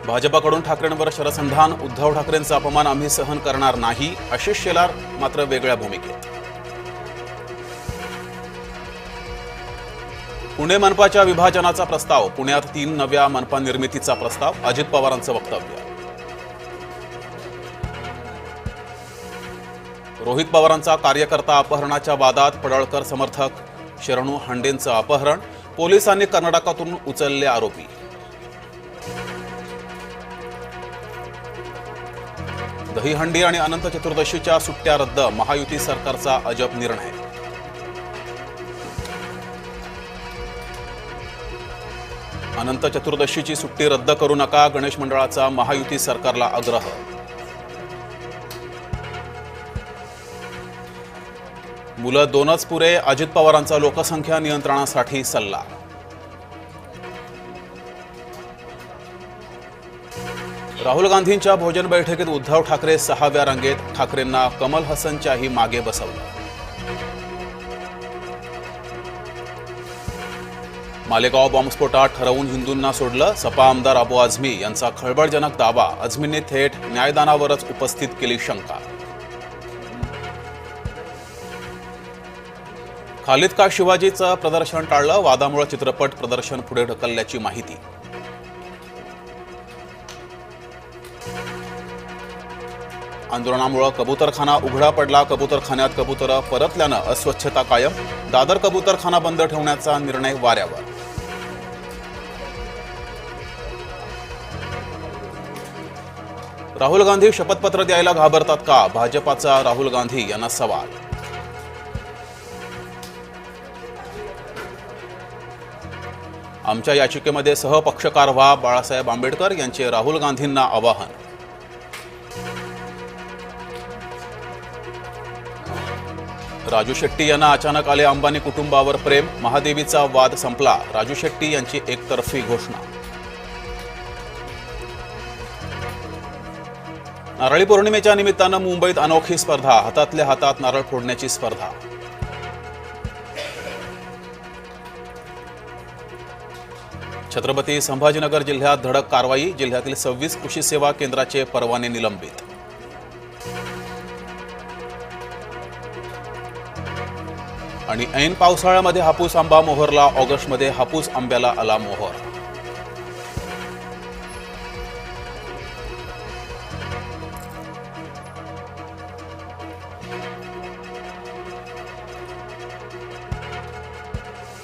भाजपाकडून ठाकरेंवर शरसंधान, उद्धव ठाकरेंचा अपमान आम्ही सहन करणार नाही. आशिष शेलार मात्र वेगळ्या भूमिकेत. पुणे मनपाच्या विभाजनाचा प्रस्ताव, पुण्यात 3 नव्या मनपा निर्मितीचा प्रस्ताव, अजित पवारांचं वक्तव्य. रोहित पवारांचा कार्यकर्ता अपहरणाच्या वादात पडळकर समर्थक शरणू हांडेंचं अपहरण, पोलिसांनी कर्नाटकातून उचलले आरोपी. दहीहंडी आणि अनंत चतुर्दशीच्या सुट्ट्या रद्द, महायुती सरकारचा अजब निर्णय. अनंत चतुर्दशीची सुट्टी रद्द करू नका, गणेश मंडळाचा महायुती सरकारला आग्रह. मुलं 2च पुरे, अजित पवारांचा लोकसंख्या नियंत्रणासाठी सल्ला. राहुल गांधींच्या भोजन बैठकीत उद्धव ठाकरे 6व्या रांगेत, ठाकरेंना कमल हसनच्याही मागे बसवलं. मालेगाव बॉम्बस्फोटात ठरवून हिंदूंना सोडलं, सपा आमदार अबू आझमी यांचा खळबळजनक दावा, आझमींनी थेट न्यायदानावरच उपस्थित केली शंका. खालिद का शिवाजीचं प्रदर्शन टाळलं, वादामुळे चित्रपट प्रदर्शन पुढे ढकलल्याची माहिती. आंदोलनामुळे कबूतरखाना उघडा पडला, कबूतरखान्यात कबूतर परतल्यानं अस्वच्छता कायम, दादर कबूतरखाना बंद ठेवण्याचा निर्णय वाऱ्यावर. राहुल गांधी शपथपत्र द्यायला घाबरतात का, भाजपाचा राहुल गांधी यांना सवाल. आमच्या याचिकेमध्ये सहपक्षकार व्हा, बाळासाहेब आंबेडकर यांचे राहुल गांधींना आवाहन. राजू शेट्टी यांना अचानक आले अंबानी कुटुंबावर प्रेम, महादेवीचा वाद संपला, राजू शेट्टी यांची एकतर्फी घोषणा. नारळी पौर्णिमेच्या निमित्तानं मुंबईत अनोखी स्पर्धा, हातातल्या हातात नारळ फोडण्याची स्पर्धा. छत्रपती संभाजीनगर जिल्ह्यात धडक कारवाई, जिल्ह्यातील 26 कृषी सेवा केंद्राचे परवाने निलंबित. आणि ऐन पावसाळ्यामध्ये हापूस आंबा मोहरला, ऑगस्टमध्ये हापूस आंब्याला आला मोहर.